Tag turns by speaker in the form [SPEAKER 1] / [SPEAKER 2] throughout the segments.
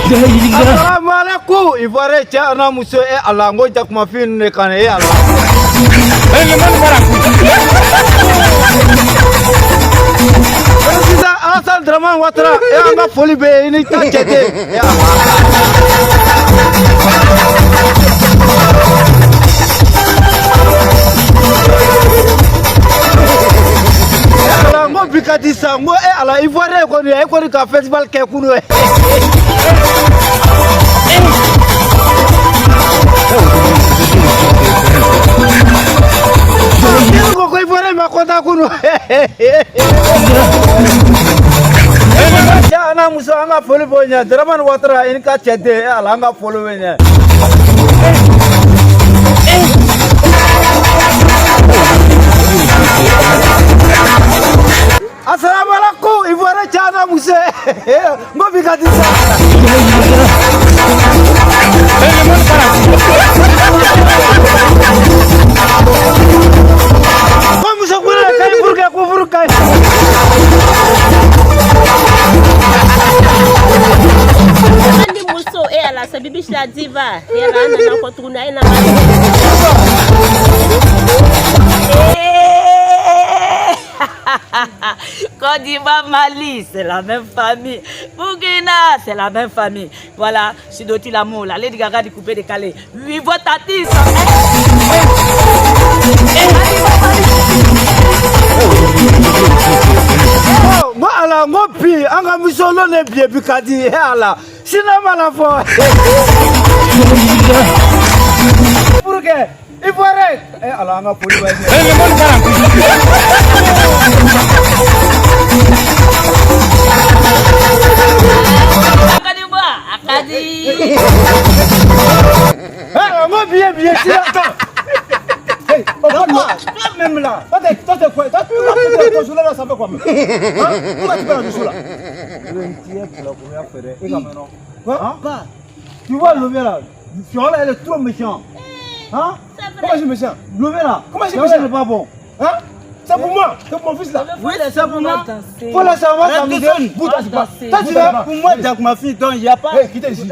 [SPEAKER 1] Assalamu alaikum. Ivoire tiana muso e ala ngo jakuma fin ne kan e ala. Président Alassane Dramane Ouattara e anga foli be ni tachete. Ngo bikati sango e ala Ivoire ko ni e ko ka festival ke kunu e. Ko Ivoire ma konta kunu. Ya ana muso anga foli bonya Dramane Ouattara in ka chete e ala anga foli bonya. Assalamu alaikum Ivoire tiana muso ngo bikati sa.
[SPEAKER 2] La bibiche la diva, elle a un contourné, elle a Côte d'Ivoire, Mali, c'est la même famille. Burkina, c'est la même famille. Voilà, Sidoti l'amour, la Lady Gaga du coupé décalé. Oui, votre artiste.
[SPEAKER 1] Moi, ala ngo pi, anga misolo ne bien bikadi ala. Cinéma la fois. Pour que Ivoire, ala anga poli ba.
[SPEAKER 2] Akadi.
[SPEAKER 1] Ngo bien si attends. Même là. Toi, t'es quoi? Toi, tu là, ça fait quoi? Pourquoi tu parles de ça là? Quoi? Tu vois le là? Fiona, elle est trop méchante. Hein? Comment je suis méchant? Le là? Comment je suis méchant? C'est pas bon. Hein? C'est pour moi, c'est pour mon fils là.
[SPEAKER 2] Oui, c'est pour moi.
[SPEAKER 1] Faut la savoir, ça me donne. Toi, tu vas pour moi, Jack, ma fille, donc il n'y a pas. Quittez ici.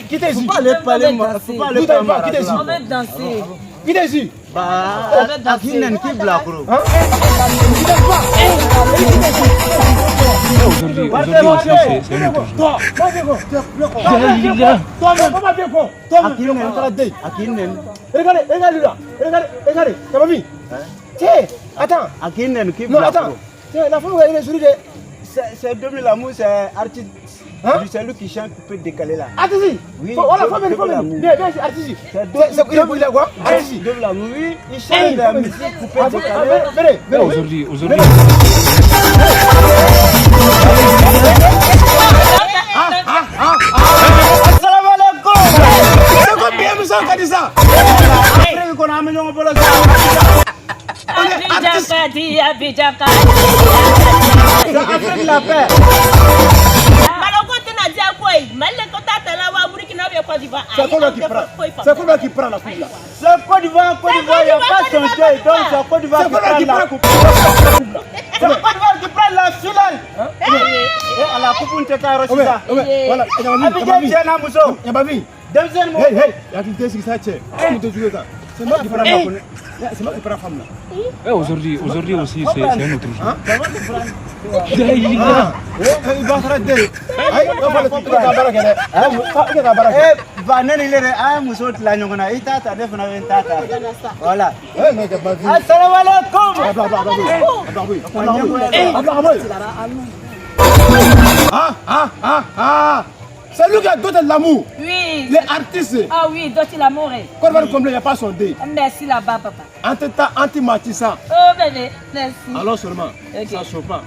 [SPEAKER 1] Quittez ici.
[SPEAKER 2] Faut pas aller parler, faut pas aller parler.
[SPEAKER 1] Quittez ici.
[SPEAKER 2] On va danser.
[SPEAKER 1] Quittez ici.
[SPEAKER 2] Bah,
[SPEAKER 1] qui n'est qui blague, bro.
[SPEAKER 3] Aujourd'hui, c'est un autre jour.
[SPEAKER 1] Regarde là. Regardez. T'as pas vu? Tiens, attends. Non, attends. Tiens, la femme, elle est sur l'idée. C'est 2000 l'amour, c'est artiste. C'est lui qui chante coupé décalé là. Artiste? Oui. Voilà, femme, viens, c'est artiste. Il a quoi? Artiste. Oui, il chante la musique coupé décalé. Venez.
[SPEAKER 3] Aujourd'hui.
[SPEAKER 1] Assalamu alaikum. C'est combien nous sommes qu'à dire ça? Après qu'on a amené un peu la
[SPEAKER 2] Abidjan.
[SPEAKER 1] Afrique la paix. C'est quoi qui prend la coupe là? C'est Côte d'Ivoire, il n'y a pas son jeu, donc c'est Côte d'Ivoire qui prend la coupe. C'est Côte d'Ivoire qui prend la finale. Et à la coupe, on te carre aussi ça. Voilà, Abidjan, tiens, Mousso. Deuxième mot. Hey, il y a qui te dit ça, comment tu joues ça? C'est moi qui prends la femme. C'est moi qui prends la femme là.
[SPEAKER 3] Aujourd'hui aussi, c'est un autre jour.
[SPEAKER 1] Il va se rater. Voilà. Assalamu alaikum. C'est lui qui a donné l'amour.
[SPEAKER 2] Oui.
[SPEAKER 1] Les artistes.
[SPEAKER 2] Ah oui, donné l'amour.
[SPEAKER 1] Quand on va combler, il n'y a pas son dé.
[SPEAKER 2] Merci là-bas, papa.
[SPEAKER 1] En tout temps, anti-matissant.
[SPEAKER 2] Oh bébé, merci.
[SPEAKER 1] Alors seulement, ça ne saute pas.